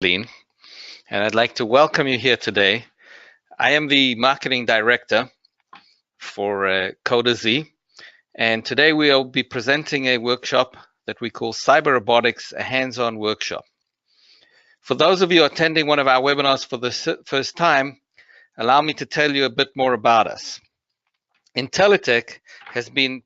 And I'd like to welcome you here today. I am the Marketing Director for CoderZ, and today we'll be presenting a workshop that we call Cyber Robotics, a hands-on workshop. For those of you attending one of our webinars for the first time, allow me to tell you a bit more about us. Intelitech has been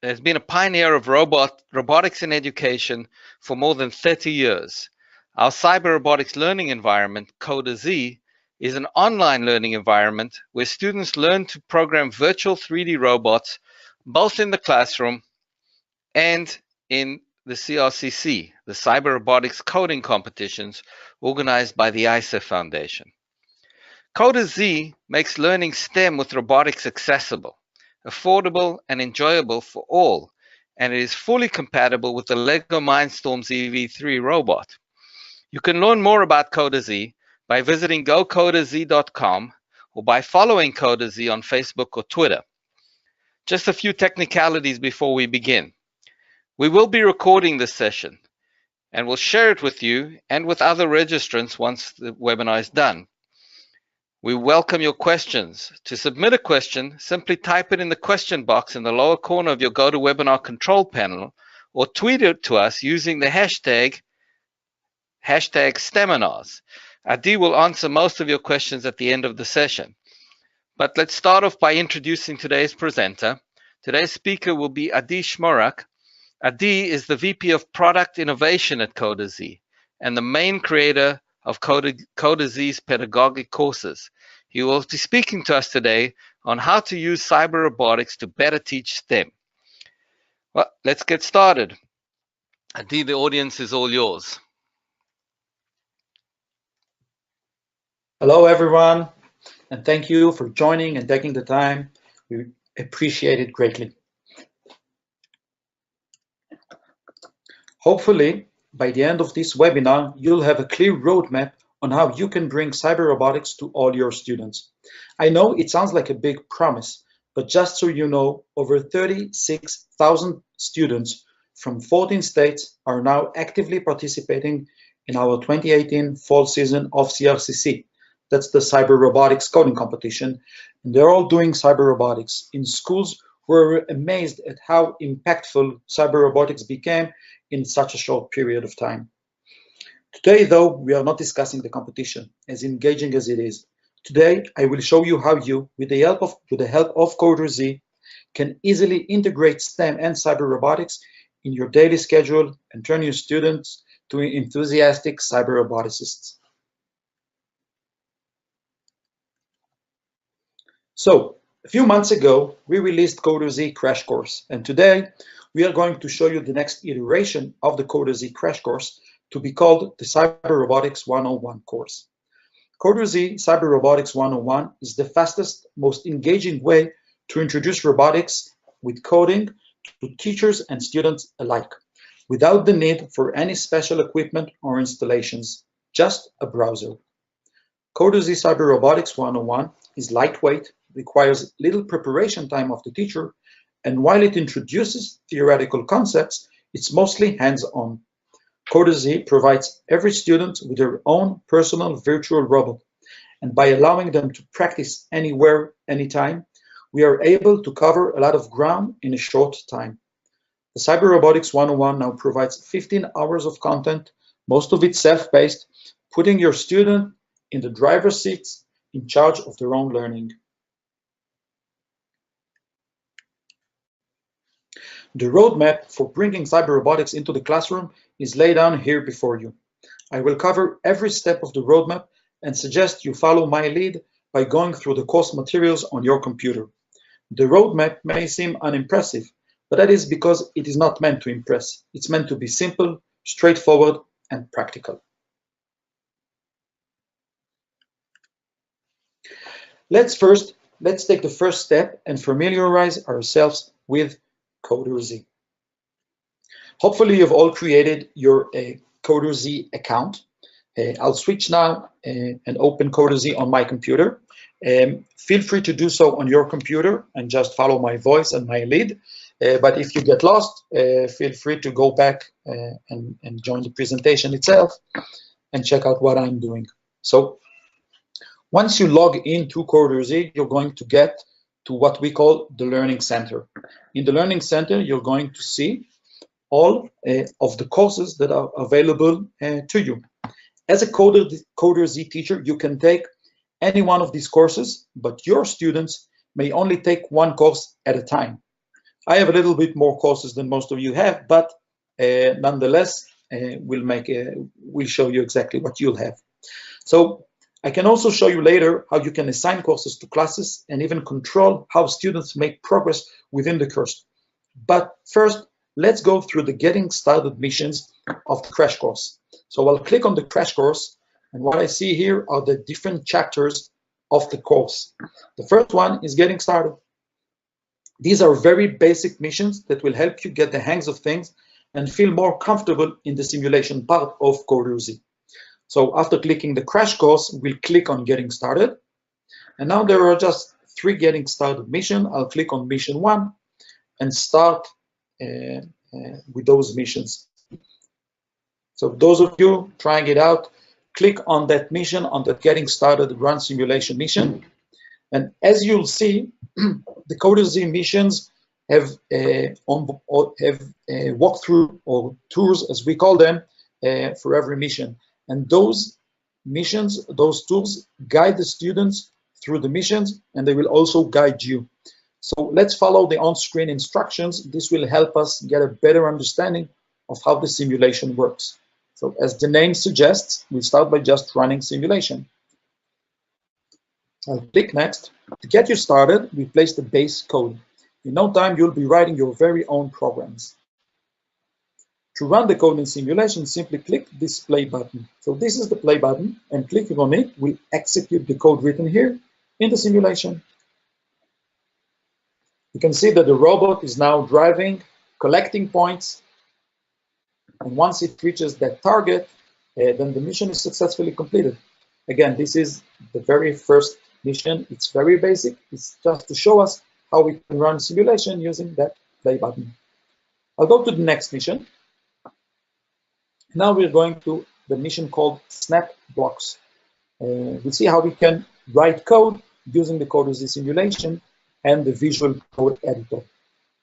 a pioneer of robotics in education for more than 30 years. Our cyber robotics learning environment, CoderZ, is an online learning environment where students learn to program virtual 3D robots, both in the classroom and in the CRCC, the Cyber Robotics Coding Competitions organized by the ISA Foundation. CoderZ makes learning STEM with robotics accessible, affordable, and enjoyable for all, and it is fully compatible with the LEGO Mindstorms EV3 robot. You can learn more about CoderZ by visiting gocoderz.com or by following CoderZ on Facebook or Twitter. Just a few technicalities before we begin. We will be recording this session and we'll share it with you and with other registrants once the webinar is done. We welcome your questions. To submit a question, simply type it in the question box in the lower corner of your GoToWebinar control panel or tweet it to us using the hashtag STEMinars. Adi will answer most of your questions at the end of the session. But let's start off by introducing today's presenter. Today's speaker will be Adi Shmorak. Adi is the VP of Product Innovation at CoderZ and the main creator of CoderZ's pedagogic courses. He will be speaking to us today on how to use cyber robotics to better teach STEM. Well, let's get started. Adi, the audience is all yours. Hello, everyone, and thank you for joining and taking the time. We appreciate it greatly. Hopefully, by the end of this webinar, you'll have a clear roadmap on how you can bring cyber robotics to all your students. I know it sounds like a big promise, but just so you know, over 36,000 students from 14 states are now actively participating in our 2018 fall season of CRCC. That's the Cyber Robotics Coding Competition, and they're all doing cyber robotics in schools who are amazed at how impactful cyber robotics became in such a short period of time. Today, though, we are not discussing the competition, as engaging as it is. Today, I will show you how you, with the help of CoderZ, can easily integrate STEM and cyber robotics in your daily schedule and turn your students to enthusiastic cyber roboticists. So, a few months ago, we released CoderZ Crash Course, and today we are going to show you the next iteration of the CoderZ Crash Course to be called the Cyber Robotics 101 course. CoderZ Cyber Robotics 101 is the fastest, most engaging way to introduce robotics with coding to teachers and students alike, without the need for any special equipment or installations, just a browser. CoderZ Cyber Robotics 101 is lightweight, requires little preparation time of the teacher, and while it introduces theoretical concepts, it's mostly hands-on. CoderZ provides every student with their own personal virtual robot, and by allowing them to practice anywhere, anytime, we are able to cover a lot of ground in a short time. The Cyber Robotics 101 now provides 15 hours of content, most of it self-paced, putting your student in the driver's seats in charge of their own learning. The roadmap for bringing cyber robotics into the classroom is laid down here before you. I will cover every step of the roadmap and suggest you follow my lead by going through the course materials on your computer. The roadmap may seem unimpressive, but that is because it is not meant to impress. It's meant to be simple, straightforward, and practical. Let's take the first step and familiarize ourselves with CoderZ. Hopefully you've all created your CoderZ account. I'll switch now and open CoderZ on my computer. Feel free to do so on your computer and just follow my voice and my lead. But if you get lost, feel free to go back and join the presentation itself and check out what I'm doing. So once you log into CoderZ, you're going to get to what we call the Learning Center. In the Learning Center, you're going to see all of the courses that are available to you. As a CoderZ teacher, you can take any one of these courses, but your students may only take one course at a time. I have a little bit more courses than most of you have, but nonetheless, we'll show you exactly what you'll have. So I can also show you later how you can assign courses to classes and even control how students make progress within the course. But first, let's go through the getting started missions of the crash course. So I'll click on the crash course, and what I see here are the different chapters of the course. The first one is getting started. These are very basic missions that will help you get the hangs of things and feel more comfortable in the simulation part of CoderZ. So after clicking the crash course, we'll click on getting started. And now there are just 3 getting started missions. I'll click on mission 1 and start with those missions. So those of you trying it out, click on that mission, on the getting started run simulation mission. And as you'll see, the CoderZ missions have walkthrough or tours, as we call them, for every mission. And those missions, those tools, guide the students through the missions, and they will also guide you. So let's follow the on-screen instructions. This will help us get a better understanding of how the simulation works. So as the name suggests, we start by just running simulation. I'll click next. To get you started, we place the base code. In no time, you'll be writing your very own programs. To run the code in simulation, simply click this play button. So this is the play button, and clicking on it will execute the code written here in the simulation. You can see that the robot is now driving, collecting points, and once it reaches that target, then the mission is successfully completed. Again, this is the very first mission. It's very basic. It's just to show us how we can run simulation using that play button. I'll go to the next mission. Now we're going to the mission called Snap Blocks. We'll see how we can write code using the CoderZ simulation and the visual code editor.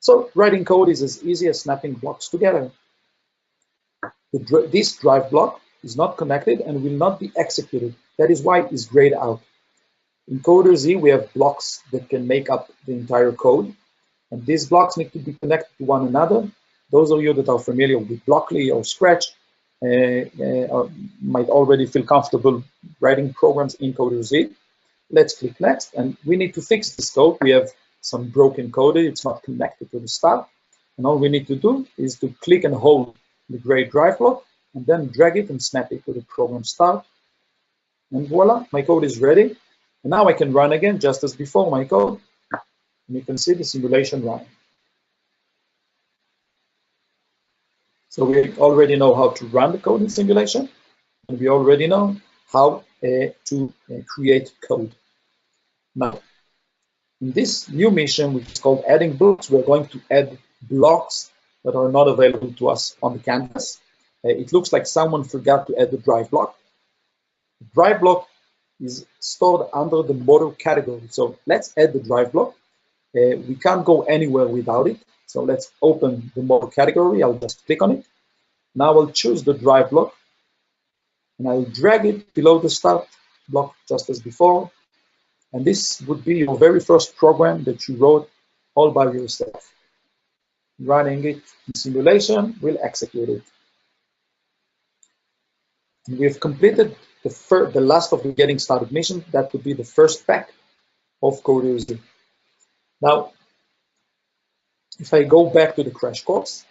So writing code is as easy as snapping blocks together. This drive block is not connected and will not be executed. That is why it is grayed out. In CoderZ, we have blocks that can make up the entire code, and these blocks need to be connected to one another. Those of you that are familiar with Blockly or Scratch might already feel comfortable writing programs in CoderZ. Let's click next, and we need to fix this code. We have some broken code. It's not connected to the start, and all we need to do is to click and hold the gray drive block, and then drag it and snap it to the program start. And voila, my code is ready. And now I can run again, just as before my code. And you can see the simulation running. So we already know how to run the code in simulation, and we already know how to create code. Now, in this new mission, which is called adding blocks, we're going to add blocks that are not available to us on the canvas. It looks like someone forgot to add the drive block. The drive block is stored under the motor category. So let's add the drive block. We can't go anywhere without it. So let's open the motor category. I'll just click on it. Now I'll choose the drive block, and I'll drag it below the start block just as before. And this would be your very first program that you wrote all by yourself. Running it in simulation will execute it. And we've completed the last of the getting started mission. That would be the first pack of CoderZ. Now, if I go back to the crash course,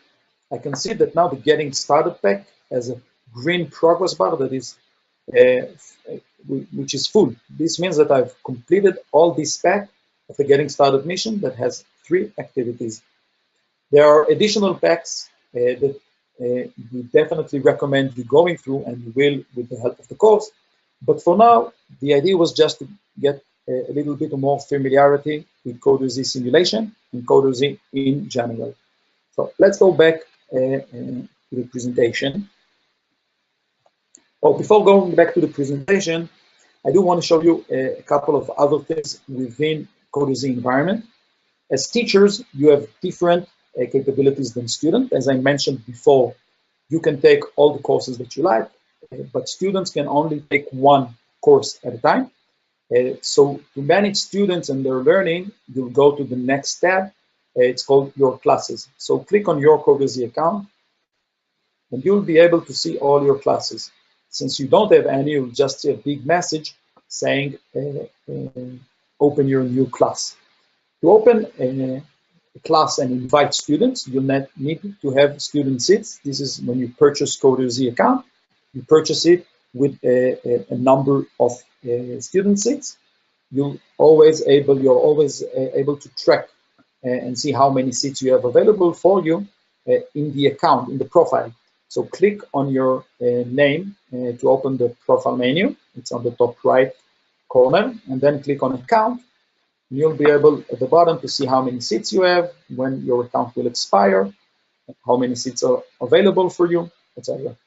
I can see that now the getting started pack has a green progress bar that is which is full. This means that I've completed all this pack of the getting started mission that has 3 activities. There are additional packs that we definitely recommend you going through, and you will with the help of the course. But for now, the idea was just to get a little bit more familiarity with CoderZ simulation and CoderZ in general. So let's go back to the presentation. Oh, before going back to the presentation, I do want to show you a couple of other things within CoderZ environment. As teachers, you have different capabilities than students. As I mentioned before, you can take all the courses that you like, but students can only take one course at a time. So to manage students and their learning, you'll go to the next tab. It's called Your Classes. So click on your CoderZ account, and you'll be able to see all your classes. Since you don't have any, you'll just see a big message saying, open your new class. To open a class and invite students, you need to have student seats. This is when you purchase CoderZ account. You purchase it with a number of student seats. You're always able to track and see how many seats you have available for you in the account, in the profile. So click on your name to open the profile menu. It's on the top right corner, and then click on account. You'll be able at the bottom to see how many seats you have, when your account will expire, how many seats are available for you, etc.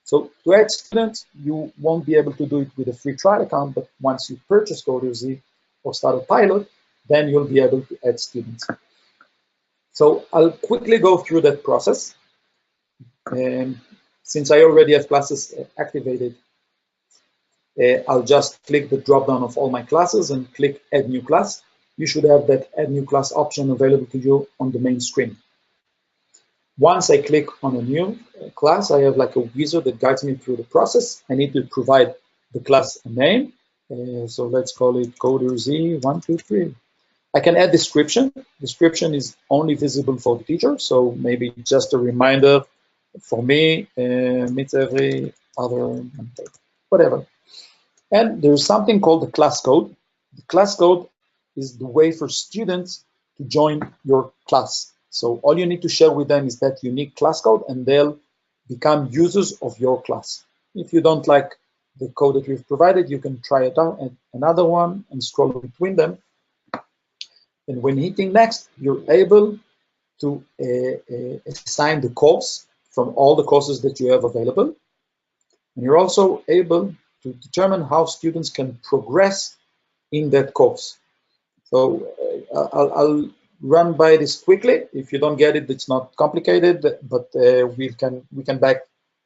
So to add students, you won't be able to do it with a free trial account, but once you purchase CoderZ or start a pilot, then you'll be able to add students. So I'll quickly go through that process. Since I already have classes activated, I'll just click the drop-down of all my classes and click Add New Class. You should have that Add New Class option available to you on the main screen. Once I click on a new class, I have like a wizard that guides me through the process. I need to provide the class a name. So let's call it CoderZ123. I can add description. Description is only visible for the teacher, so maybe just a reminder for me, meets every other, whatever. And there's something called the class code. The class code is the way for students to join your class. So all you need to share with them is that unique class code, and they'll become users of your class. If you don't like the code that we've provided, you can try it out and another one and scroll between them. And when hitting next, you're able to assign the course from all the courses that you have available. And you're also able to determine how students can progress in that course. So I'll run by this quickly. If you don't get it, it's not complicated, but we can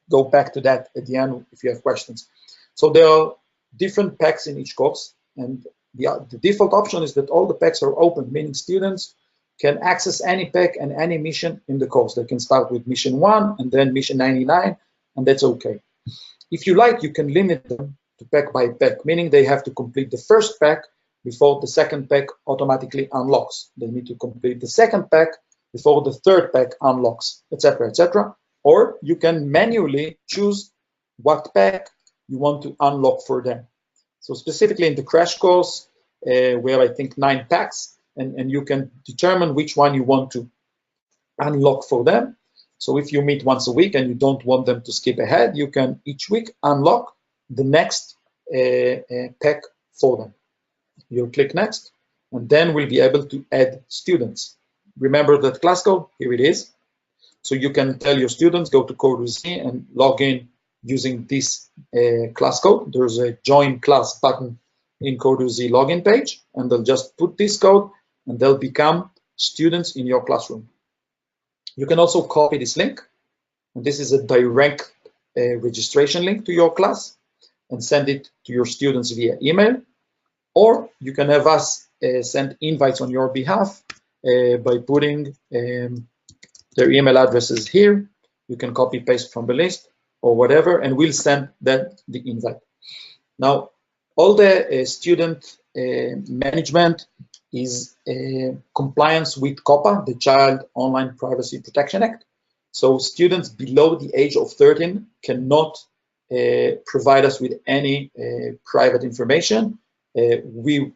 go back to that at the end if you have questions. So there are different packs in each course, and the default option is that all the packs are open, meaning students can access any pack and any mission in the course. They can start with mission 1 and then mission 99, and that's okay. If you like, you can limit them to pack by pack, meaning they have to complete the first pack before the second pack automatically unlocks. They need to complete the second pack before the third pack unlocks, etc., etc. Or you can manually choose what pack you want to unlock for them. So specifically in the crash course, we have, I think, 9 packs, and you can determine which one you want to unlock for them. So if you meet once a week and you don't want them to skip ahead, you can each week unlock the next pack for them. You'll click next, and then we'll be able to add students. Remember that class code? Here it is. So you can tell your students, go to CoderZ and log in using this class code. There's a join class button in CoderZ login page, and they'll just put this code and they'll become students in your classroom. You can also copy this link, and this is a direct registration link to your class, and send it to your students via email. Or you can have us send invites on your behalf by putting their email addresses here. You can copy paste from the list or whatever, and we'll send the invite. Now, all the student management is compliance with COPPA, the Child Online Privacy Protection Act. So students below the age of 13 cannot provide us with any private information. We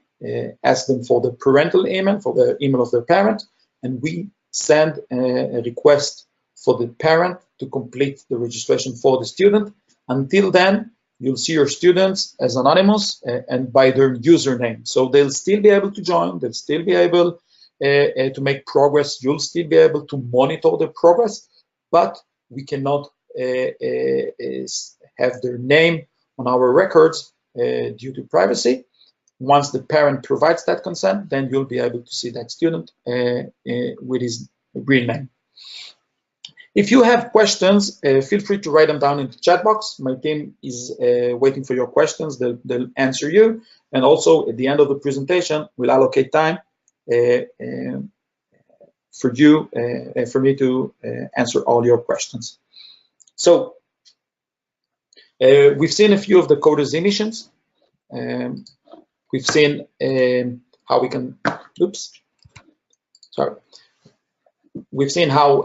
ask them for the parental email, for the email of their parent, and we send a request for the parent to complete the registration for the student. Until then, you'll see your students as anonymous and by their username. So they'll still be able to join, they'll still be able to make progress. You'll still be able to monitor the progress, but we cannot have their name on our records due to privacy. Once the parent provides that consent, then you'll be able to see that student with his real name. If you have questions, feel free to write them down in the chat box. My team is waiting for your questions. They'll answer you. And also, at the end of the presentation, we'll allocate time for me to answer all your questions. So, we've seen a few of the CoderZ missions. We've seen how we can, we've seen how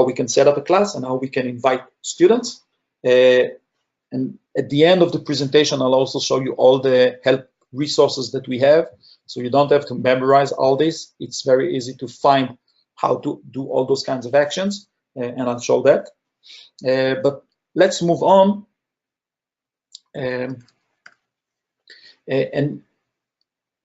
we can set up a class and how we can invite students. And at the end of the presentation, I'll also show you all the help resources that we have. So you don't have to memorize all this. It's very easy to find how to do all those kinds of actions, and I'll show that. But let's move on and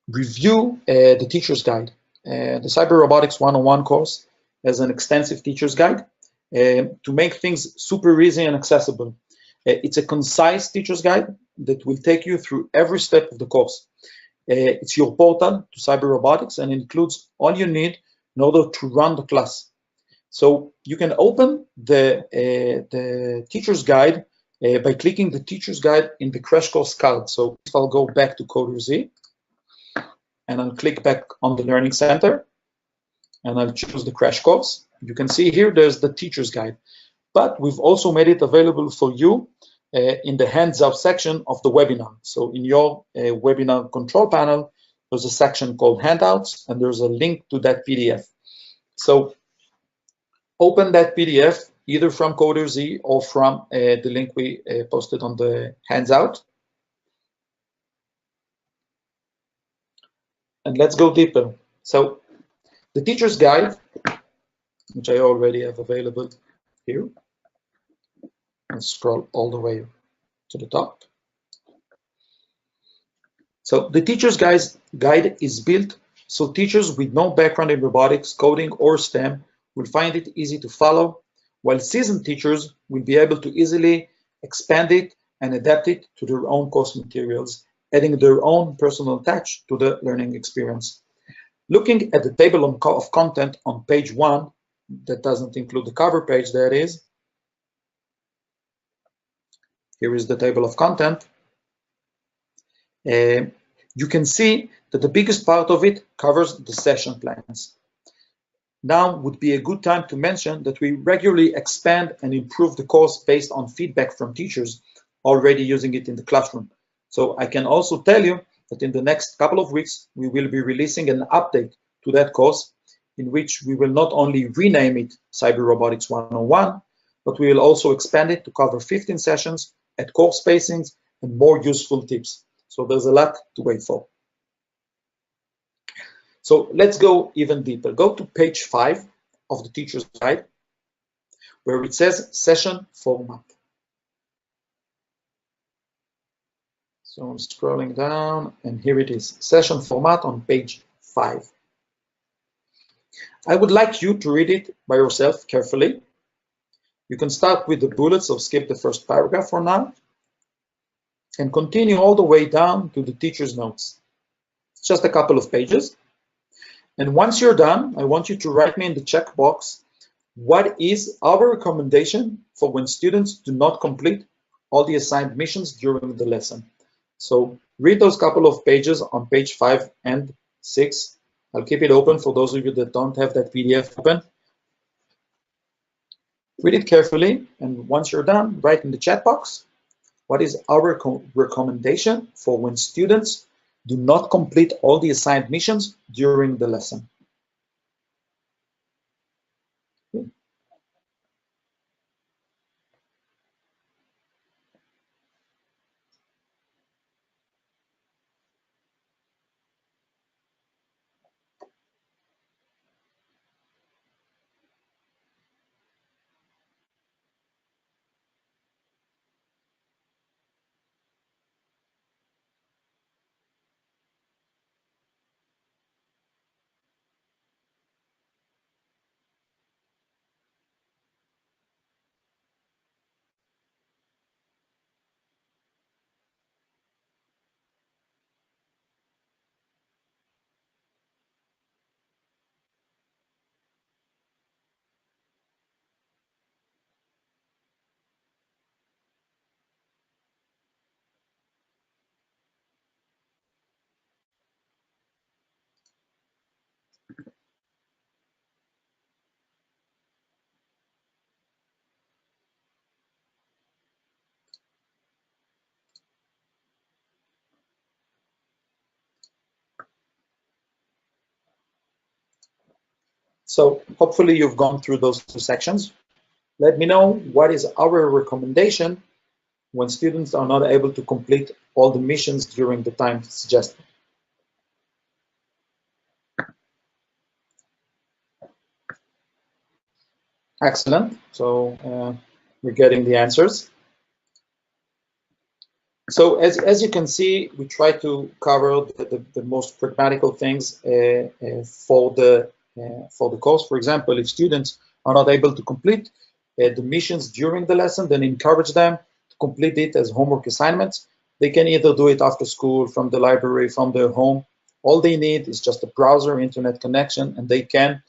review the teacher's guide. The Cyber Robotics 101 course has an extensive teacher's guide to make things super easy and accessible. It's a concise teacher's guide that will take you through every step of the course. It's your portal to Cyber Robotics and includes all you need in order to run the class. So you can open the teacher's guide by clicking the teacher's guide in the crash course card. So if I'll go back to CoderZ, and I'll click back on the Learning Center, and I'll choose the crash course. You can see here there's the teacher's guide, but we've also made it available for you in the hands-out section of the webinar. So in your webinar control panel, there's a section called handouts, and there's a link to that PDF. So open that PDF either from CoderZ or from the link we posted on the hands-out. And let's go deeper. So the teacher's guide, which I already have available here, and scroll all the way to the top. So the teacher's guide is built so teachers with no background in robotics, coding, or STEM will find it easy to follow, while seasoned teachers will be able to easily expand it and adapt it to their own course materials, adding their own personal touch to the learning experience. Looking at the table of content on page 1, that doesn't include the cover page, that is. Here is the table of content. You can see that the biggest part of it covers the session plans. Now would be a good time to mention that we regularly expand and improve the course based on feedback from teachers already using it in the classroom. So I can also tell you that in the next couple of weeks, we will be releasing an update to that course in which we will not only rename it Cyber Robotics 101, but we will also expand it to cover 15 sessions at course spacings and more useful tips. So there's a lot to wait for. So let's go even deeper. Go to page 5 of the teacher's guide, where it says session format. So I'm scrolling down, and here it is, session format on page 5. I would like you to read it by yourself carefully. You can start with the bullets, so skip the first paragraph for now, and continue all the way down to the teacher's notes. It's just a couple of pages. And once you're done, I want you to write me in the checkbox, what is our recommendation for when students do not complete all the assigned missions during the lesson? So read those couple of pages on page 5 and 6. I'll keep it open for those of you that don't have that PDF open. Read it carefully, and once you're done, write in the chat box, what is our recommendation for when students do not complete all the assigned missions during the lesson? So hopefully you've gone through those two sections. Let me know what is our recommendation when students are not able to complete all the missions during the time suggested. Excellent. So we're getting the answers. So as you can see, we try to cover the most pragmatical things for the course. For example, if students are not able to complete the missions during the lesson, then encourage them to complete it as homework assignments. They can either do it after school, from the library, from their home. All they need is just a browser, internet connection, and they can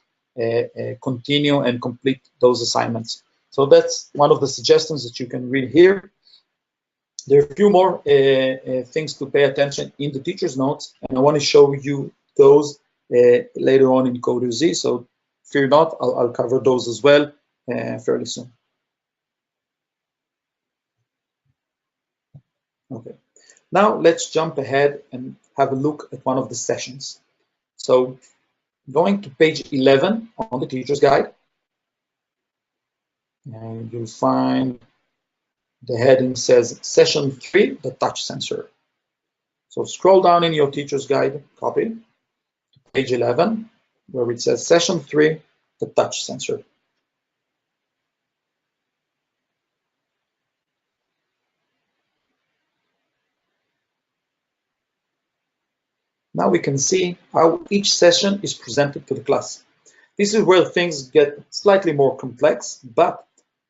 continue and complete those assignments. So that's one of the suggestions that you can read here. There are a few more things to pay attention in the teacher's notes, and I want to show you those later on in CoderZ. So fear not, I'll cover those as well fairly soon. Okay, now let's jump ahead and have a look at one of the sessions. So going to page 11 on the teacher's guide, and you'll find the heading says Session 3, the touch sensor. So scroll down in your teacher's guide copy to page 11, where it says Session 3, the touch sensor. Now we can see how each session is presented to the class. This is where things get slightly more complex, but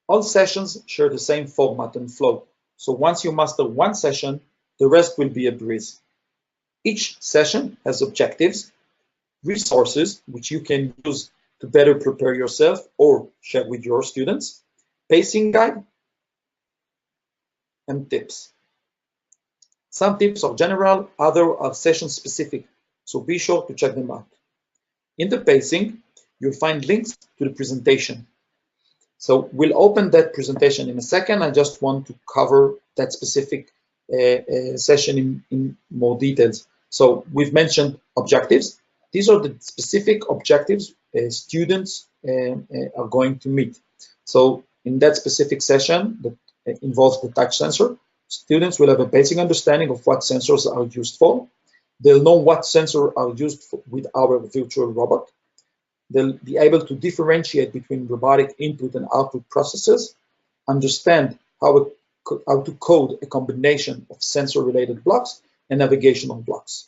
all sessions share the same format and flow. So once you master one session, the rest will be a breeze. Each session has objectives, resources, which you can use to better prepare yourself or share with your students, pacing guide, and tips. Some tips are general, others are session specific, so be sure to check them out. In the pacing, you'll find links to the presentation. So we'll open that presentation in a second. I just want to cover that specific session in more details. So we've mentioned objectives. These are the specific objectives students are going to meet. So in that specific session that involves the touch sensor, students will have a basic understanding of what sensors are used for. They'll know what sensors are used for with our virtual robot. They'll be able to differentiate between robotic input and output processes, understand how to code a combination of sensor-related blocks and navigational blocks.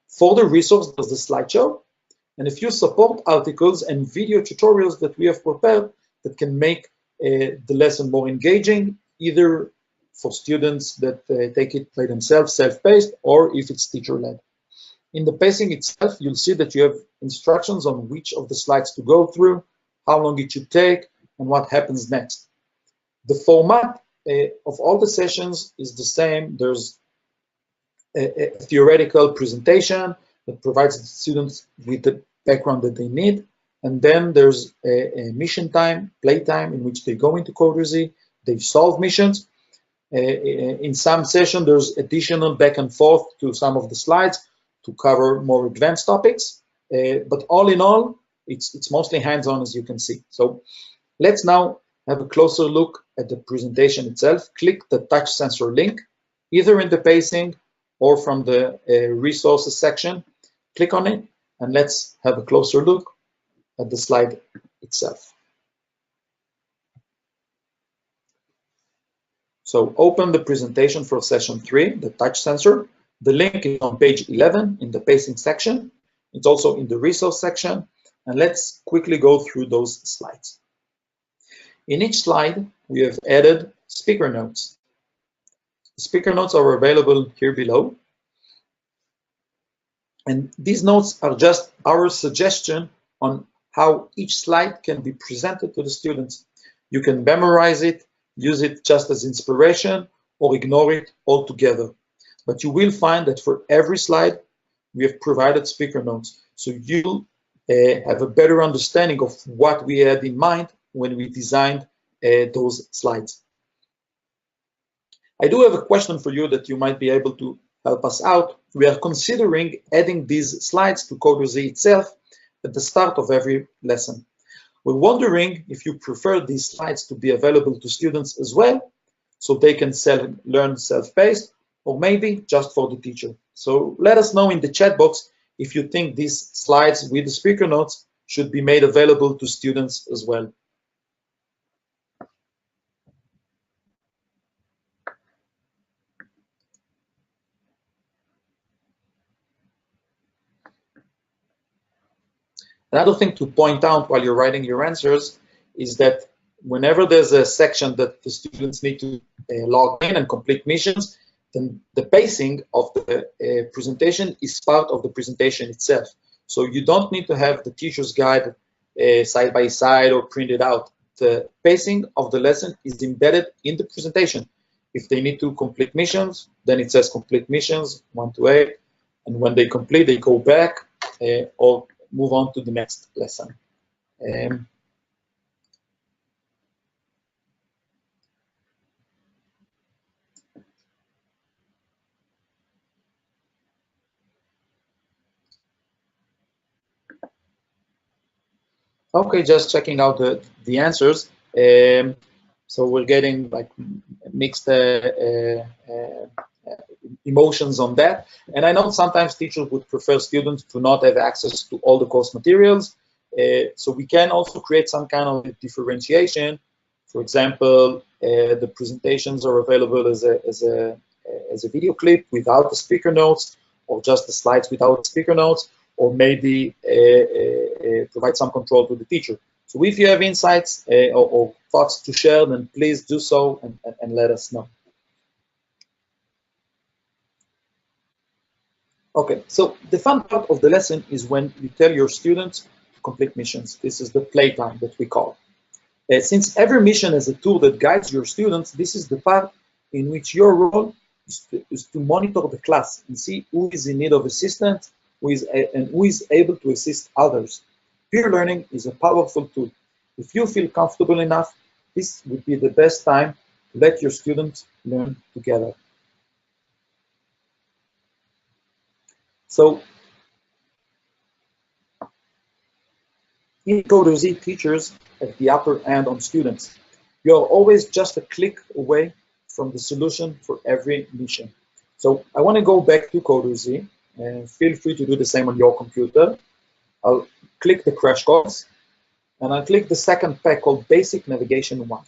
For the resource, there's the slideshow and a few support articles and video tutorials that we have prepared that can make the lesson more engaging, either for students that take it by themselves, self-paced, or if it's teacher-led. In the pacing itself, you'll see that you have instructions on which of the slides to go through, how long it should take, and what happens next. The format of all the sessions is the same. There's a theoretical presentation that provides the students with the background that they need, and then there's a mission time, playtime, in which they go into CoderZ, they solve missions. In some session, there's additional back and forth to some of the slides to cover more advanced topics. But all in all, it's mostly hands-on, as you can see. So let's now have a closer look at the presentation itself. Click the touch sensor link, either in the pacing or from the resources section. Click on it, and let's have a closer look at the slide itself. So open the presentation for session 3, the touch sensor. The link is on page 11 in the pacing section. It's also in the resource section. And let's quickly go through those slides. In each slide, we have added speaker notes. The speaker notes are available here below. And these notes are just our suggestion on how each slide can be presented to the students. You can memorize it, use it just as inspiration, or ignore it altogether. But you will find that for every slide, we have provided speaker notes. So you'll have a better understanding of what we had in mind when we designed those slides. I do have a question for you that you might be able to help us out. We are considering adding these slides to CoderZ itself, at the start of every lesson. We're wondering if you prefer these slides to be available to students as well, so they can learn self-paced, or maybe just for the teacher. So let us know in the chat box if you think these slides with the speaker notes should be made available to students as well. Another thing to point out while you're writing your answers is that whenever there's a section that the students need to log in and complete missions, then the pacing of the presentation is part of the presentation itself. So you don't need to have the teacher's guide side by side or printed out. The pacing of the lesson is embedded in the presentation. If they need to complete missions, then it says complete missions 1 to 8, and when they complete, they go back or move on to the next lesson. Okay, just checking out the answers. So we're getting like mixed emotions on that. And I know sometimes teachers would prefer students to not have access to all the course materials. So we can also create some kind of differentiation. For example, the presentations are available as a video clip without the speaker notes, or just the slides without the speaker notes, or maybe provide some control to the teacher. So if you have insights or thoughts to share, then please do so and let us know. Okay, so the fun part of the lesson is when you tell your students to complete missions. This is the playtime that we call. Since every mission is a tool that guides your students, this is the part in which your role is to monitor the class and see who is in need of assistance, and who is able to assist others. Peer learning is a powerful tool. If you feel comfortable enough, this would be the best time to let your students learn together. So, in CoderZ, teachers have the upper hand on students. You're always just a click away from the solution for every mission. So I want to go back to CoderZ, and feel free to do the same on your computer. I'll click the crash course, and I'll click the second pack called Basic Navigation 1.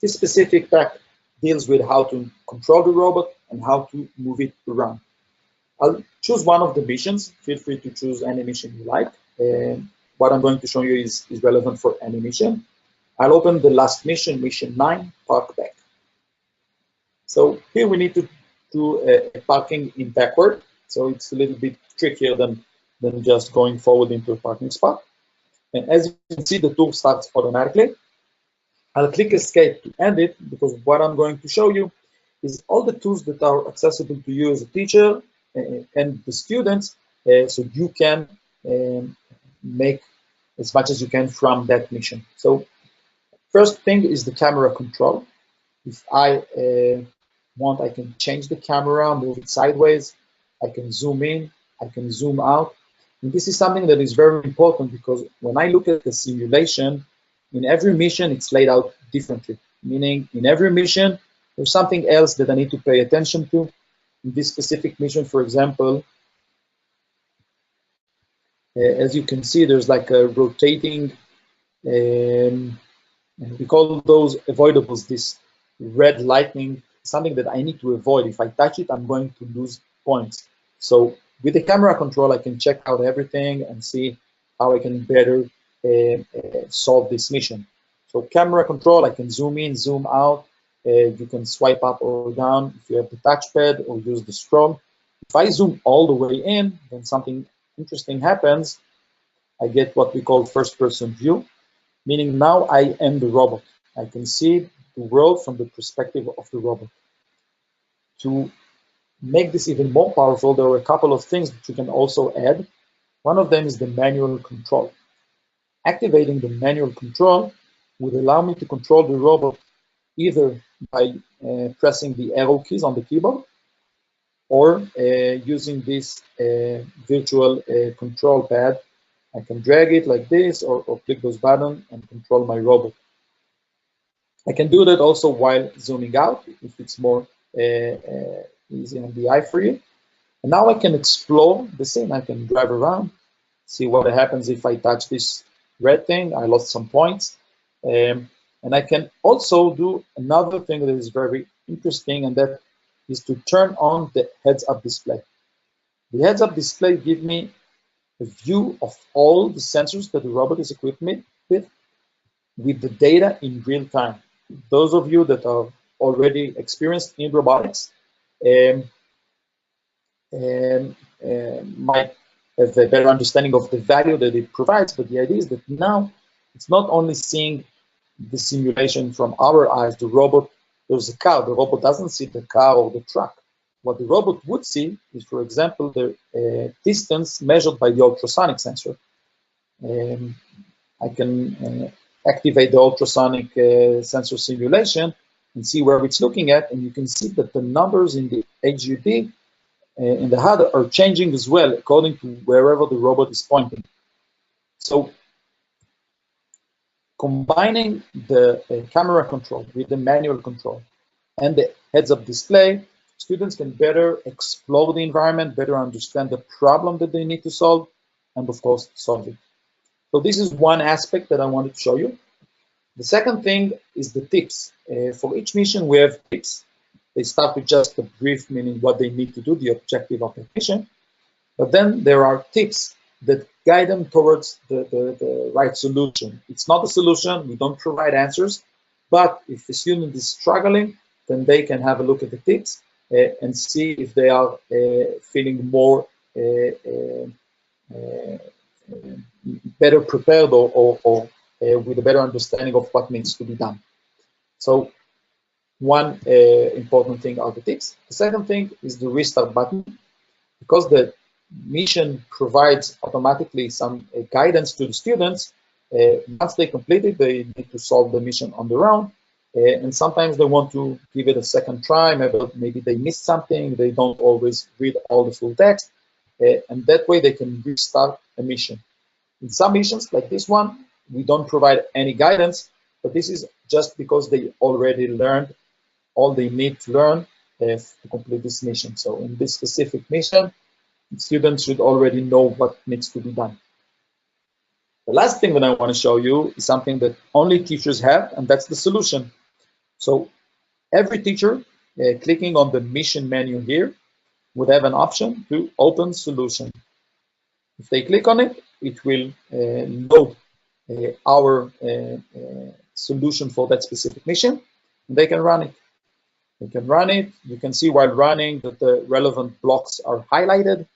This specific pack deals with how to control the robot and how to move it around. I'll choose one of the missions. Feel free to choose any mission you like. What I'm going to show you is relevant for any mission. I'll open the last mission, mission 9, park back. So here we need to do a parking in backward. So it's a little bit trickier than just going forward into a parking spot. And as you can see, the tool starts automatically. I'll click escape to end it, because what I'm going to show you is all the tools that are accessible to you as a teacher and the students, so you can make as much as you can from that mission. So first thing is the camera control. If I want, I can change the camera, move it sideways, I can zoom in, I can zoom out. And this is something that is very important, because when I look at the simulation, in every mission it's laid out differently, meaning in every mission there's something else that I need to pay attention to. In this specific mission, for example, as you can see, there's like a rotating, we call those avoidables, this red lightning, something that I need to avoid. If I touch it, I'm going to lose points. So with the camera control, I can check out everything and see how I can better solve this mission. So camera control, I can zoom in, zoom out. You can swipe up or down if you have the touchpad, or use the scroll. If I zoom all the way in, then something interesting happens. I get what we call first-person view, meaning now I am the robot. I can see the world from the perspective of the robot. To make this even more powerful, there are a couple of things that you can also add. One of them is the manual control. Activating the manual control would allow me to control the robot either by pressing the arrow keys on the keyboard, or using this virtual control pad I can drag it like this or click those buttons and control my robot. I can do that also while zooming out if it's more easy on the eye for you. And now I can explore the scene. I can drive around, see what happens if I touch this red thing. I lost some points. And I can also do another thing that is very interesting, and that is to turn on the heads-up display. The heads-up display gives me a view of all the sensors that the robot is equipped with the data in real time. Those of you that are already experienced in robotics might have a better understanding of the value that it provides, but the idea is that now it's not only seeing the simulation from our eyes, the robot, there's a car, the robot doesn't see the car or the truck. What the robot would see is, for example, the distance measured by the ultrasonic sensor. I can activate the ultrasonic sensor simulation and see where it's looking at, and you can see that the numbers in the HUD in the HUD are changing as well according to wherever the robot is pointing. So combining the camera control with the manual control and the heads-up display, students can better explore the environment, better understand the problem that they need to solve, and of course, solve it. So this is one aspect that I wanted to show you. The second thing is the tips. For each mission, we have tips. They start with just a brief, meaning what they need to do, the objective of the mission. But then there are tips that guide them towards the right solution. It's not a solution, we don't provide answers, but if the student is struggling, then they can have a look at the tips and see if they are feeling more better prepared or with a better understanding of what needs to be done. So one important thing are the tips. The second thing is the restart button. Because the mission provides automatically some guidance to the students, once they complete it, they need to solve the mission on their own. And sometimes they want to give it a second try. Maybe they missed something. They don't always read all the full text. And that way they can restart a mission. In some missions, like this one, we don't provide any guidance, but this is just because they already learned all they need to learn to complete this mission. So in this specific mission, students should already know what needs to be done. The last thing that I want to show you is something that only teachers have, and that's the solution. So every teacher clicking on the mission menu here would have an option to open solution. If they click on it, it will load our solution for that specific mission, and they can run it. They can run it. You can see while running that the relevant blocks are highlighted.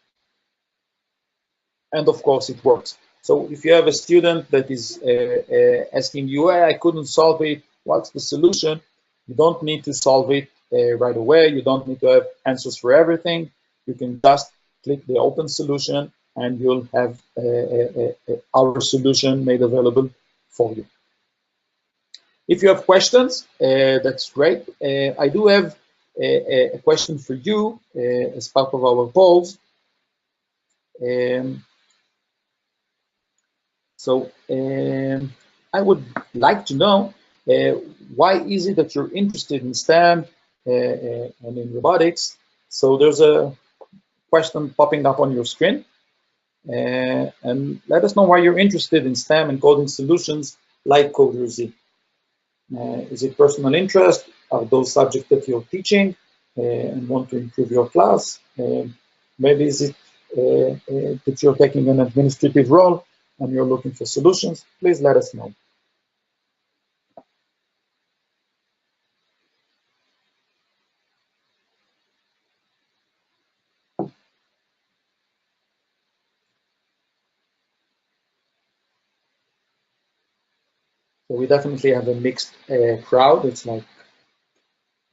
And of course, it works. So if you have a student that is asking you, hey, I couldn't solve it, what's the solution? You don't need to solve it right away. You don't need to have answers for everything. You can just click the open solution and you'll have our solution made available for you. If you have questions, that's great. I do have a question for you as part of our polls. So I would like to know why is it that you're interested in STEM and in robotics? So there's a question popping up on your screen. And let us know why you're interested in STEM and coding solutions like CoderZ. Is it personal interest? Are those subjects that you're teaching and want to improve your class? Maybe is it that you're taking an administrative role and you're looking for solutions? Please let us know. So we definitely have a mixed crowd. It's like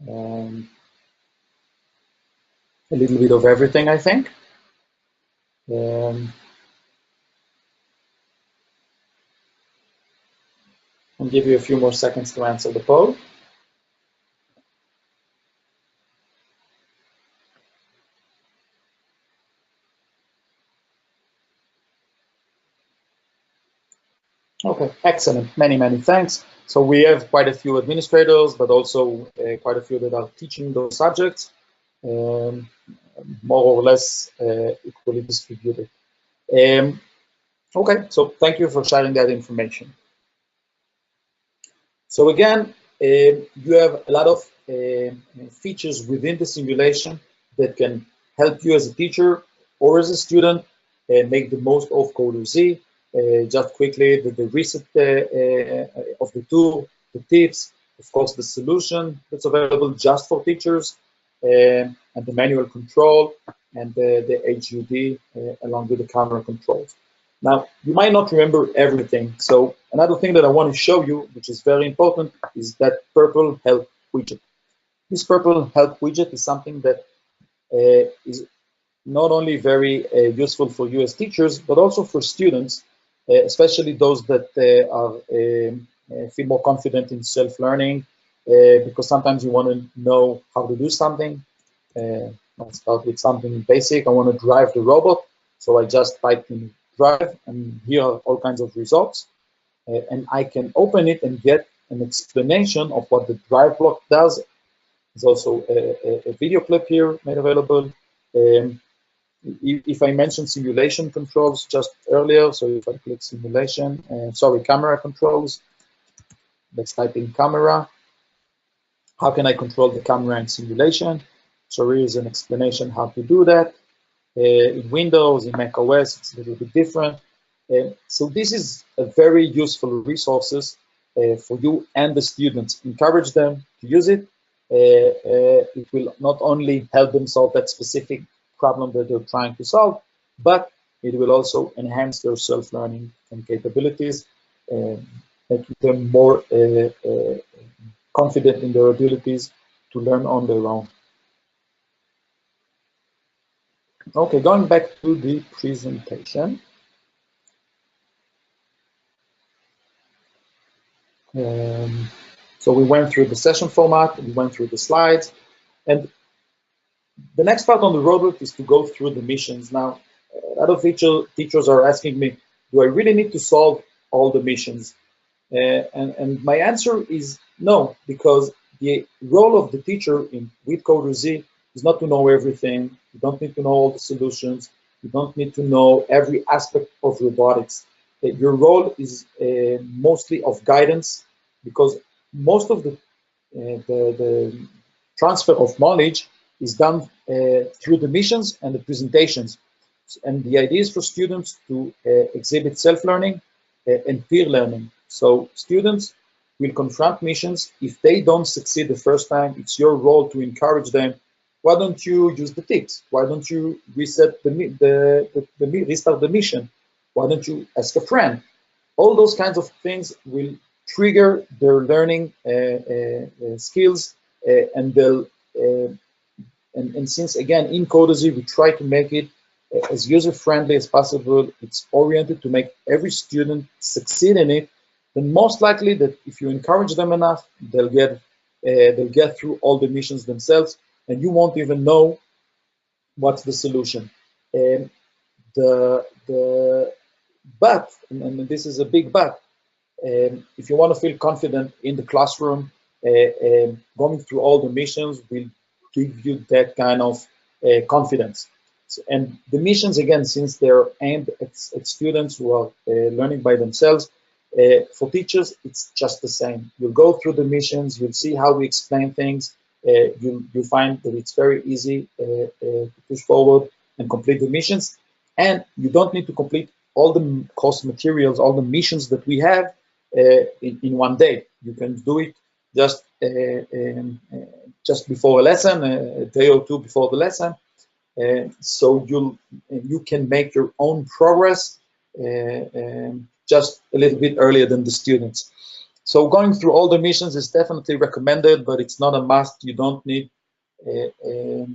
a little bit of everything, I think. I'll give you a few more seconds to answer the poll. Okay, excellent. Many thanks. So we have quite a few administrators, but also quite a few that are teaching those subjects, um, more or less equally distributed. Um, okay, so thank you for sharing that information. So again, you have a lot of features within the simulation that can help you as a teacher or as a student make the most of CoderZ. Just quickly, the reset of the tool, the tips, of course, the solution that's available just for teachers, and the manual control, and the HUD along with the camera controls. Now, you might not remember everything. So another thing that I want to show you, which is very important, is that purple help widget. This purple help widget is something that is not only very useful for you as teachers, but also for students, especially those that feel more confident in self-learning, because sometimes you want to know how to do something. Let's start with something basic. I want to drive the robot, so I just type in drive, and here are all kinds of results. And I can open it and get an explanation of what the drive block does. There's also a video clip here made available. If I mentioned simulation controls just earlier, so if I click simulation, camera controls, let's type in camera. How can I control the camera in simulation? So here is an explanation how to do that. In Windows, in Mac OS, it's a little bit different. So this is a very useful resources for you and the students. Encourage them to use it. It will not only help them solve that specific problem that they're trying to solve, but it will also enhance their self-learning and capabilities, making them more confident in their abilities to learn on their own. Okay, going back to the presentation. So we went through the session format, we went through the slides, and the next part on the roadmap is to go through the missions. Now, a lot of teachers are asking me, do I really need to solve all the missions? And my answer is no, because the role of the teacher with CoderZ is not to know everything. You don't need to know all the solutions. You don't need to know every aspect of robotics. Your role is mostly of guidance, because most of the transfer of knowledge is done through the missions and the presentations. And the idea is for students to exhibit self-learning and peer learning. So students will confront missions. If they don't succeed the first time, it's your role to encourage them. Why don't you use the tips? Why don't you restart the mission? Why don't you ask a friend? All those kinds of things will trigger their learning skills, and they'll and since again in CoderZ we try to make it as user-friendly as possible, it's oriented to make every student succeed in it, then most likely that if you encourage them enough, they'll get through all the missions themselves, and you won't even know what's the solution. And but, and this is a big but, if you want to feel confident in the classroom, going through all the missions will give you that kind of confidence. And the missions, again, since they're aimed at students who are learning by themselves, for teachers, it's just the same. You'll go through the missions, you'll see how we explain things, you'll find that it's very easy to push forward and complete the missions. And you don't need to complete all the course materials, all the missions that we have in one day. You can do it just before a lesson, a day or two before the lesson. So you can make your own progress just a little bit earlier than the students. So going through all the missions is definitely recommended, but it's not a must. You don't need to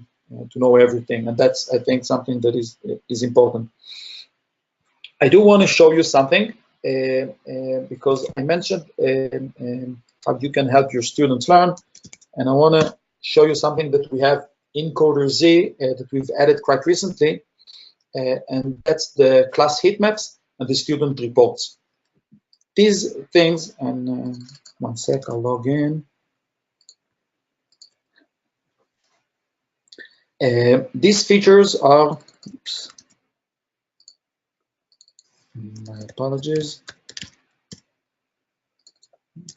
know everything, and that's, I think, something that is important. I do want to show you something because I mentioned how you can help your students learn, and I want to show you something that we have in CoderZ that we've added quite recently, and that's the class heat maps and the student reports. these things, and one sec, I'll log in. These features are, oops, my apologies.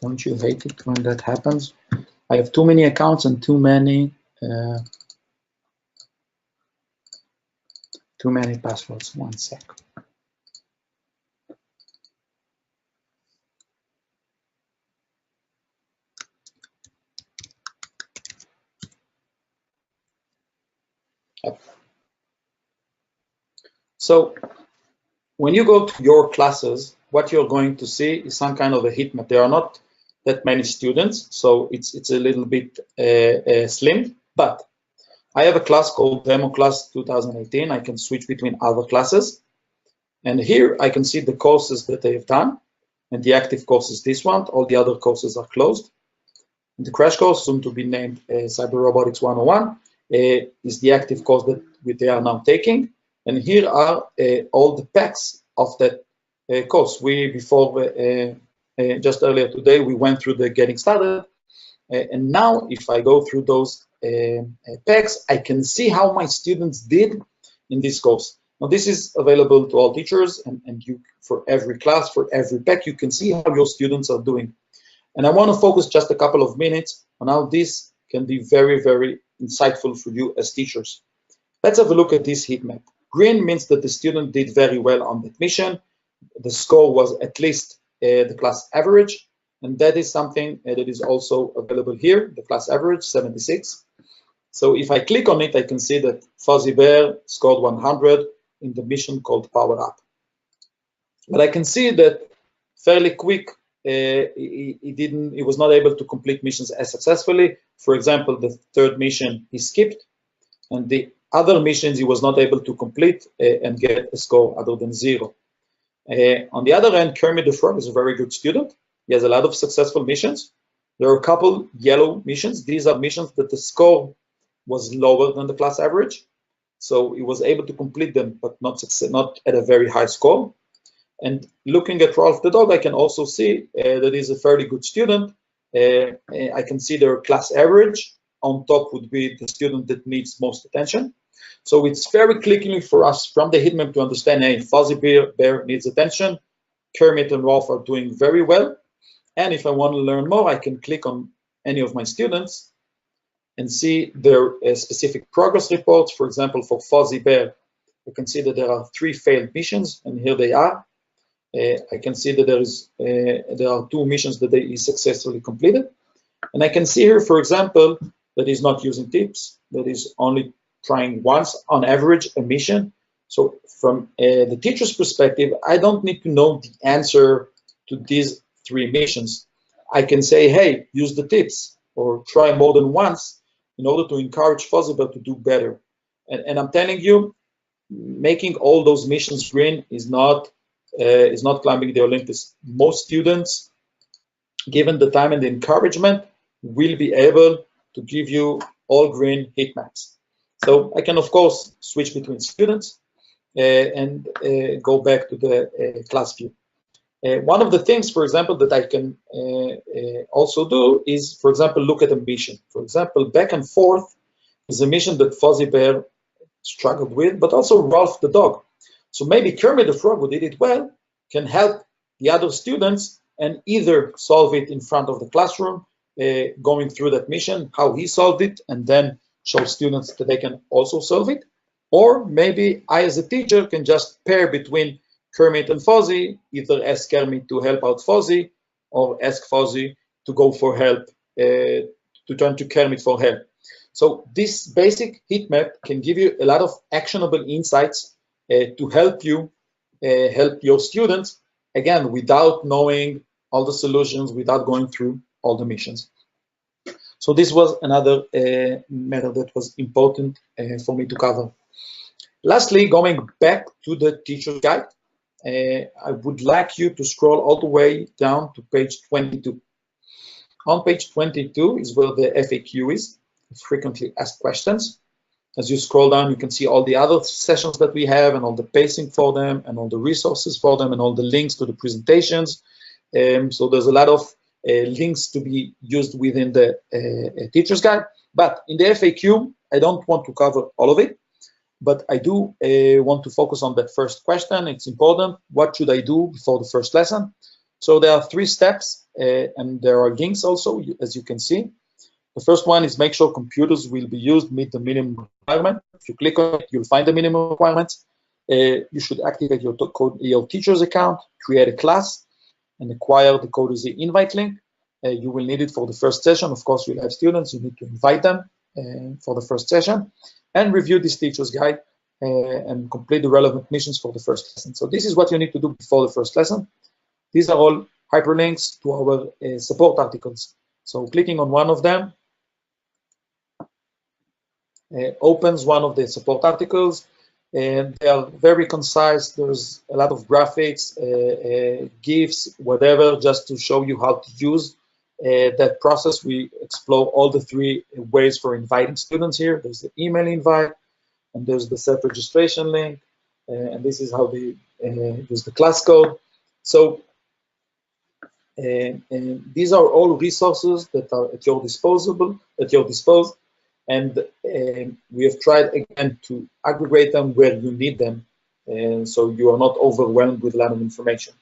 Don't you hate it when that happens? I have too many accounts and too many passwords. One sec. So when you go to your classes, what you're going to see is some kind of a heat map. There are not that many students, so it's a little bit slim, but I have a class called Demo Class 2018. I can switch between other classes. And here I can see the courses that they have done. And the active course is this one. All the other courses are closed. And the crash course, soon to be named Cyber Robotics 101, is the active course that they are now taking. And here are all the packs of that course. Just earlier today, we went through the getting started. And now, if I go through those packs, I can see how my students did in this course. Now, this is available to all teachers, and you, for every class, for every pack, you can see how your students are doing. And I want to focus just a couple of minutes on how this can be very, very insightful for you as teachers. Let's have a look at this heat map. Green means that the student did very well on that mission. The score was at least the class average, and that is something that is also available here, the class average, 76. So if I click on it, I can see that Fuzzy Bear scored 100 in the mission called Power Up. But I can see that fairly quick, he was not able to complete missions as successfully. For example, the third mission he skipped, and the other missions he was not able to complete and get a score other than 0. On the other hand, Kermit the Frog is a very good student. He has a lot of successful missions. There are a couple yellow missions. These are missions that the score was lower than the class average. So he was able to complete them, but not at a very high score. And looking at Ralph the dog, I can also see that he's a fairly good student. I can see their class average. On top would be the student that needs most attention. So it's very clickily for us from the heat map to understand, hey, Fuzzy Bear needs attention. Kermit and Ralph are doing very well. And if I want to learn more, I can click on any of my students and see their specific progress reports. For example, for Fuzzy Bear, you can see that there are 3 failed missions, and here they are. I can see that there are 2 missions that he successfully completed. And I can see here, for example, that he's not using tips, that he's only trying once on average a mission. So from the teacher's perspective, I don't need to know the answer to these 3 missions. I can say, hey, use the tips or try more than once in order to encourage Fuzzy Bear to do better. And I'm telling you, making all those missions green is not climbing the Olympus. Most students, given the time and the encouragement, will be able to give you all green heat maps. So I can, of course, switch between students and go back to the class view. One of the things, for example, that I can also do is, for example, look at a mission. For example, back and forth is a mission that Fuzzy Bear struggled with, but also Ralph the dog. So maybe Kermit the Frog, who did it well, can help the other students and either solve it in front of the classroom, going through that mission, how he solved it, and then show students that they can also solve it. Or maybe I, as a teacher, can just pair between Kermit and Fuzzy, either ask Kermit to help out Fuzzy or ask Fuzzy to go for help, to turn to Kermit for help. So this basic heat map can give you a lot of actionable insights to help you help your students, again, without knowing all the solutions, without going through all the missions. So this was another matter that was important for me to cover. Lastly, going back to the teacher's guide, I would like you to scroll all the way down to page 22. On page 22 is where the FAQ is, frequently asked questions. As you scroll down, you can see all the other sessions that we have and all the pacing for them and all the resources for them and all the links to the presentations. So there's a lot of links to be used within the teacher's guide. But in the FAQ, I don't want to cover all of it, but I do want to focus on that first question. It's important. What should I do before the first lesson? So there are 3 steps, and there are links also, as you can see. The first one is make sure computers will be used, meet the minimum requirement. If you click on it, you'll find the minimum requirements. You should activate your teacher's account, create a class, and acquire the CoderZ invite link. You will need it for the first session. Of course, you'll have students. You need to invite them for the first session, and review this teacher's guide and complete the relevant missions for the first lesson. So this is what you need to do before the first lesson. These are all hyperlinks to our support articles. So clicking on one of them opens one of the support articles, and they are very concise. There's a lot of graphics, GIFs, whatever, just to show you how to use that process. We explore all the 3 ways for inviting students here. There's the email invite, and there's the self-registration link, and this is how they use the class code. So and these are all resources that are at your disposal, and we have tried again to aggregate them where you need them, and so you are not overwhelmed with a lot of information.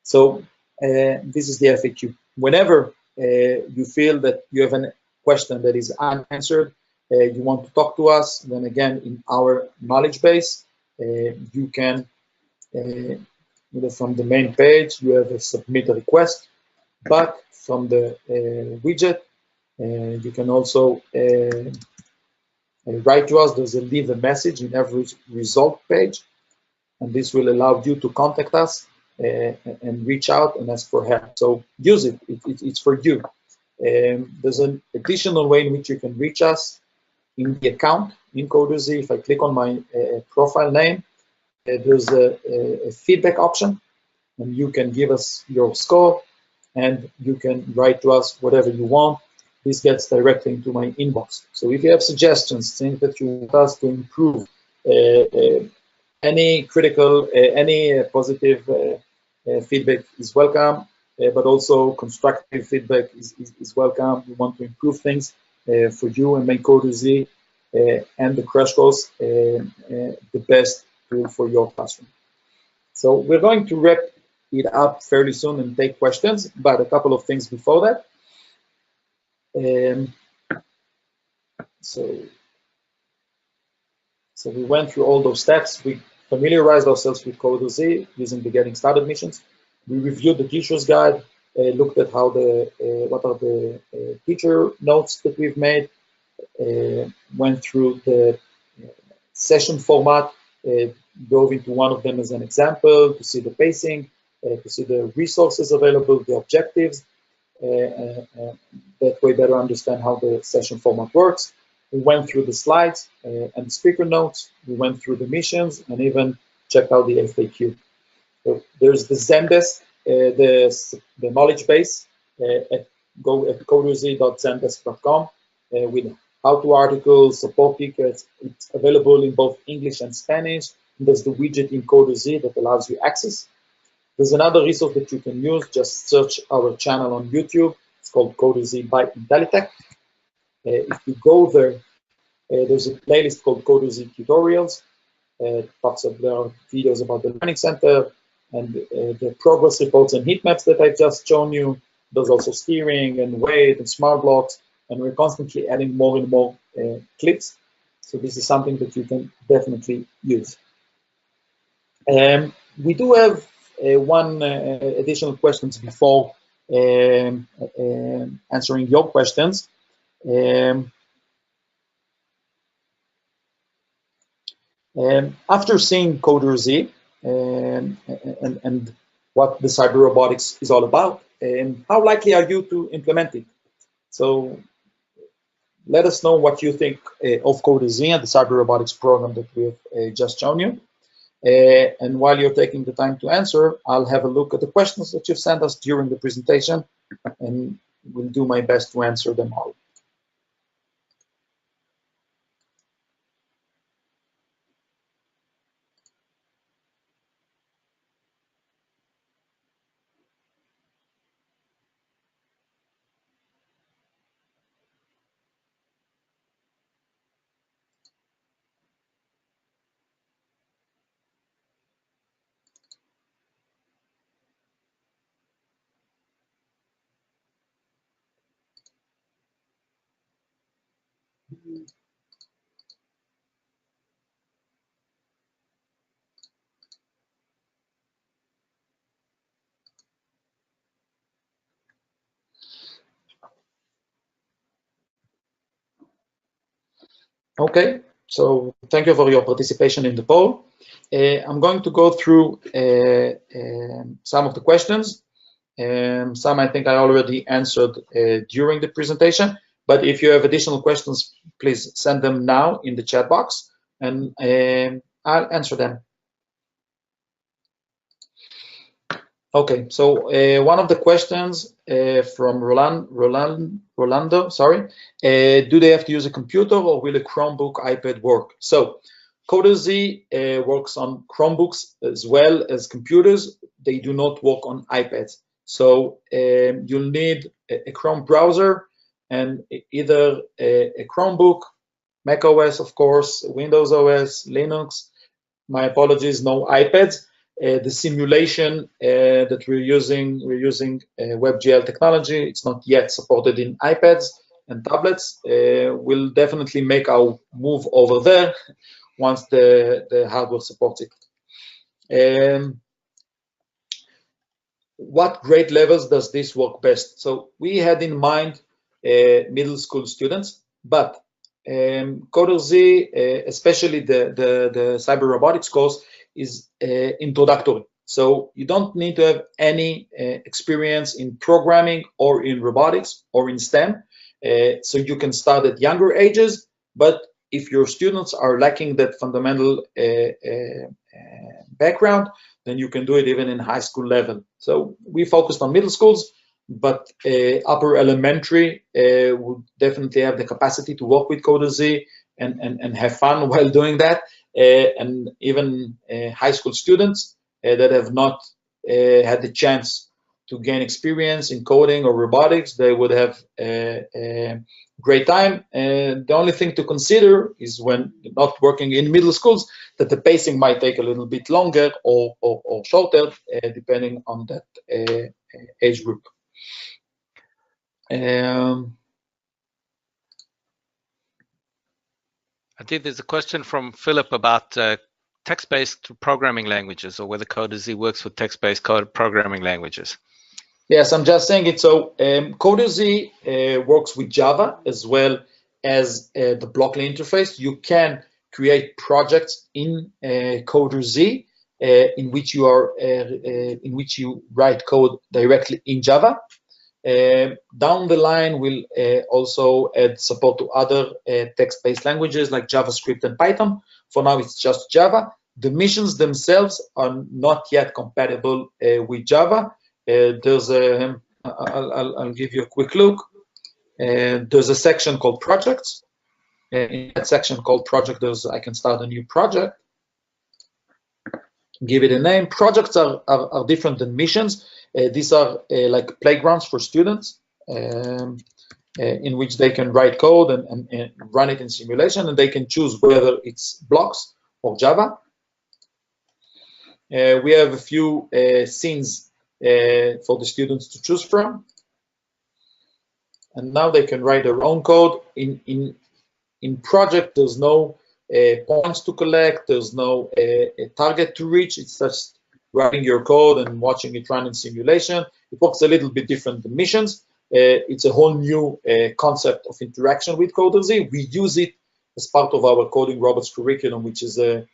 So this is the FAQ. Whenever you feel that you have a question that is unanswered, you want to talk to us, then again, in our knowledge base, you can, from the main page, you have a submit a request, but from the widget, you can also write to us. There's a leave a message in every result page, and this will allow you to contact us and reach out and ask for help. So use it. It's for you. There's an additional way in which you can reach us in the account in CoderZ. If I click on my profile name, there's a feedback option, and you can give us your score, and you can write to us whatever you want. This gets directly into my inbox. So if you have suggestions, things that you want us to improve, any critical, any positive feedback is welcome, but also constructive feedback is welcome. We want to improve things for you and make CoderZ and the crash course the best tool for your classroom. So we're going to wrap it up fairly soon and take questions, but a couple of things before that. So we went through all those steps. We familiarized ourselves with CoderZ using the Getting Started missions. We reviewed the teacher's guide, looked at how what are the teacher notes that we've made, went through the session format, dove into one of them as an example to see the pacing, to see the resources available, the objectives, that way better understand how the session format works. We went through the slides and the speaker notes. We went through the missions and even checked out the FAQ. So there's the Zendesk, the knowledge base at coderz.zendesk.com with how-to articles, support tickets. It's available in both English and Spanish. And there's the widget in CoderZ that allows you access. There's another resource that you can use. Just search our channel on YouTube. It's called CoderZ by Intelitech. If you go there, there's a playlist called CoderZ Tutorials. Talks about videos about the Learning Center and the progress reports and heat maps that I've just shown you. There's also steering and weight and smart blocks, and we're constantly adding more and more clips. So this is something that you can definitely use. We do have one additional questions before answering your questions. After seeing CoderZ and what the cyber robotics is all about, how likely are you to implement it? So let us know what you think of CoderZ and the cyber robotics program that we have just shown you. And while you're taking the time to answer, I'll have a look at the questions that you've sent us during the presentation, and will do my best to answer them all. Okay, so thank you for your participation in the poll. I'm going to go through some of the questions. Some I think I already answered during the presentation, but if you have additional questions, please send them now in the chat box, and I'll answer them. Okay, so one of the questions from Rolando, sorry, do they have to use a computer or will a Chromebook, iPad work? So CoderZ works on Chromebooks as well as computers. They do not work on iPads. So you'll need a Chrome browser and either a Chromebook, Mac OS, of course, Windows OS, Linux. My apologies, no iPads. The simulation that we're using WebGL technology. It's not yet supported in iPads and tablets. We'll definitely make our move over there once the hardware supports it. What grade levels does this work best? So we had in mind middle school students, but CoderZ, especially the cyber robotics course, is introductory. So you don't need to have any experience in programming or in robotics or in STEM. So you can start at younger ages, but if your students are lacking that fundamental background, then you can do it even in high school level. So we focused on middle schools, but upper elementary would definitely have the capacity to work with CoderZ and have fun while doing that. And even high school students that have not had the chance to gain experience in coding or robotics, they would have a great time. And the only thing to consider is when not working in middle schools, that the pacing might take a little bit longer or shorter, depending on that age group. I think there's a question from Philip about text-based programming languages, or whether CoderZ works with text-based programming languages. Yes, I'm just saying it. So CoderZ works with Java as well as the Blockly interface. You can create projects in CoderZ in which you write code directly in Java. Down the line, we'll also add support to other text-based languages like JavaScript and Python. For now, it's just Java. The missions themselves are not yet compatible with Java. There's a, I'll give you a quick look. There's a section called projects. In that section called project, I can start a new project, give it a name. Projects are different than missions. These are like playgrounds for students in which they can write code and run it in simulation, and they can choose whether it's blocks or Java. We have a few scenes for the students to choose from, and now they can write their own code. In project, there's no points to collect, there's no target to reach. It's just writing your code and watching it run in simulation. It works a little bit different than missions. It's a whole new concept of interaction with CoderZ. We use it as part of our coding robots curriculum, which is a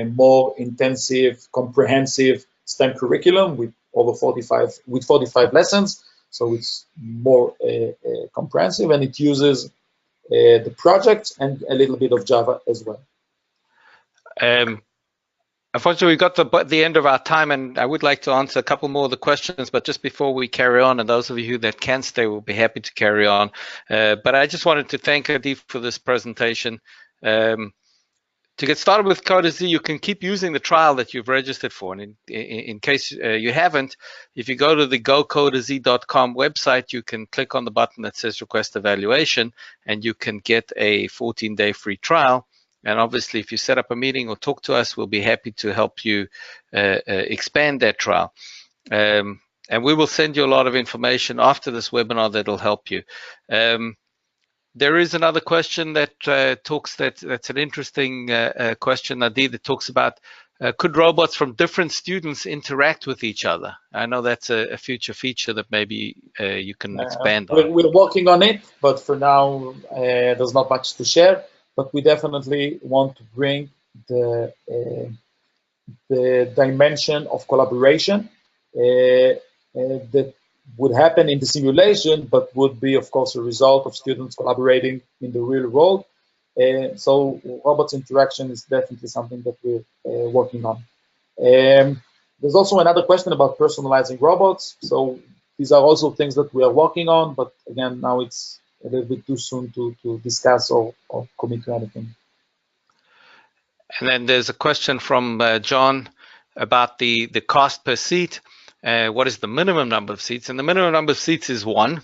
more intensive, comprehensive STEM curriculum with over 45 lessons. So it's more comprehensive, and it uses the projects and a little bit of Java as well. Unfortunately, we got to the end of our time, and I would like to answer a couple more of the questions, but just before we carry on, and those of you that can stay will be happy to carry on. But I just wanted to thank Adi for this presentation. To get started with CoderZ, you can keep using the trial that you've registered for. And in case you haven't, if you go to the gocoderz.com website, you can click on the button that says Request Evaluation, and you can get a 14-day free trial. And obviously, if you set up a meeting or talk to us, we'll be happy to help you expand that trial. And we will send you a lot of information after this webinar that'll help you. There is another question that that's an interesting question, Adi, that talks about could robots from different students interact with each other? I know that's a future feature that maybe you can expand on. We're working on it, but for now there's not much to share. But we definitely want to bring the dimension of collaboration that would happen in the simulation, but would be, of course, a result of students collaborating in the real world. So robots interaction is definitely something that we're working on. There's also another question about personalizing robots. So these are also things that we are working on, but again, now it's a little bit too soon to discuss or commit to anything. And then there's a question from John about the cost per seat. What is the minimum number of seats? And the minimum number of seats is 1.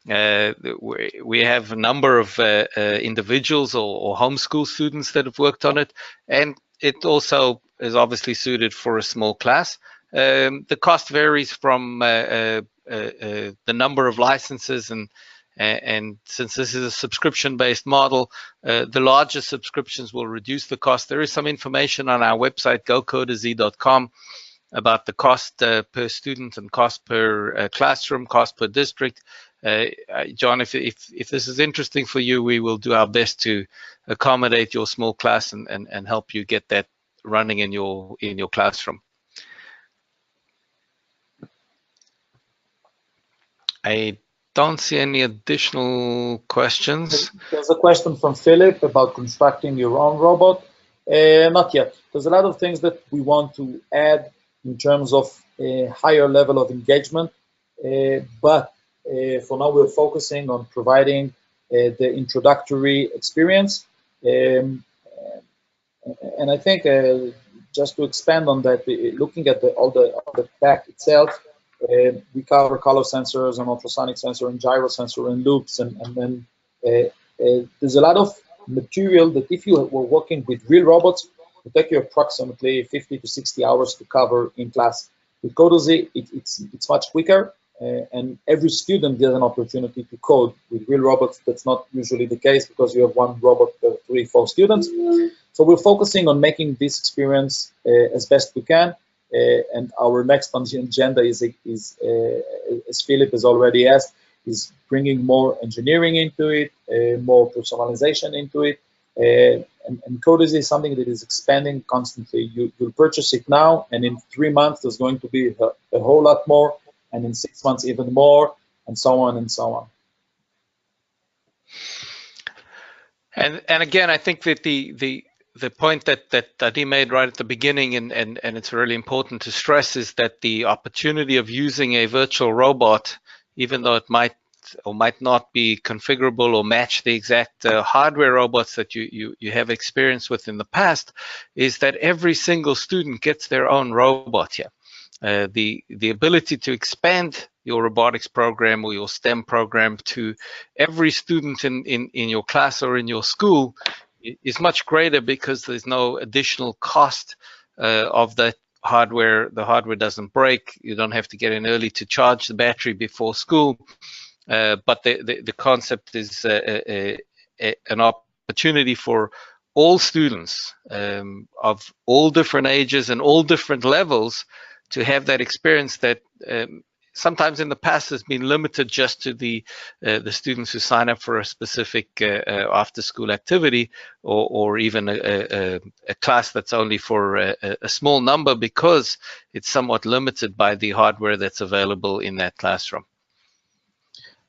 We have a number of individuals or homeschool students that have worked on it, and it also is obviously suited for a small class. The cost varies from the number of licenses, and since this is a subscription-based model, the larger subscriptions will reduce the cost. There is some information on our website, CoderZ.com, about the cost per student and cost per classroom, cost per district. John, if this is interesting for you, we will do our best to accommodate your small class and help you get that running in your classroom. I don't see any additional questions. There's a question from Philip about constructing your own robot. Not yet. There's a lot of things that we want to add in terms of a higher level of engagement, but for now we're focusing on providing the introductory experience. And I think just to expand on that, looking at all the tech itself, we cover color sensors and ultrasonic sensor and gyro sensor and loops, and then there's a lot of material that if you were working with real robots, it would take you approximately 50 to 60 hours to cover in class. With CoderZ, it's much quicker, and every student gets an opportunity to code. With real robots, that's not usually the case because you have one robot per 3-4 students. So we're focusing on making this experience as best we can. And our next on the agenda is as Philip has already asked, is bringing more engineering into it, more personalization into it. And CoderZ is something that is expanding constantly. You'll purchase it now, and in 3 months, there's going to be a whole lot more, and in 6 months, even more, and so on and so on. And again, I think that the point that Adi made right at the beginning, and it's really important to stress, is that the opportunity of using a virtual robot, even though it might or might not be configurable or match the exact hardware robots that you have experience with in the past, is that every single student gets their own robot here. The ability to expand your robotics program or your STEM program to every student in your class or in your school is much greater because there's no additional cost of that hardware. The hardware doesn't break. You don't have to get in early to charge the battery before school. But the concept is an opportunity for all students of all different ages and all different levels to have that experience that sometimes in the past has been limited just to the students who sign up for a specific after-school activity, or even a class that's only for a small number because it's somewhat limited by the hardware that's available in that classroom.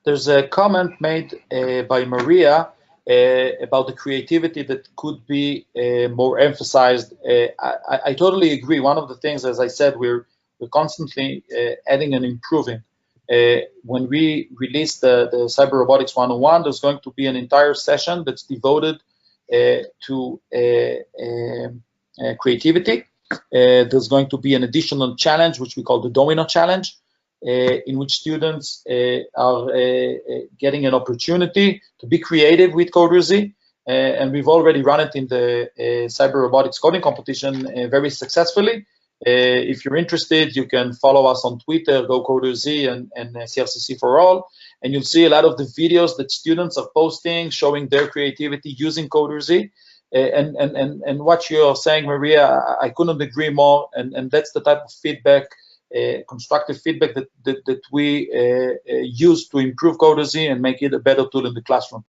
There's a comment made by Maria about the creativity that could be more emphasized. I totally agree. One of the things, as I said, we're constantly adding and improving. When we release the Cyber Robotics 101, there's going to be an entire session that's devoted to creativity. There's going to be an additional challenge, which we call the Domino Challenge, in which students are getting an opportunity to be creative with CoderZ. And we've already run it in the Cyber Robotics coding competition very successfully. If you're interested, you can follow us on Twitter, go CoderZ and CRCC for All, and you'll see a lot of the videos that students are posting, showing their creativity using CoderZ. And what you're saying, Maria, I couldn't agree more, and that's the type of feedback, constructive feedback that we use to improve CoderZ and make it a better tool in the classroom.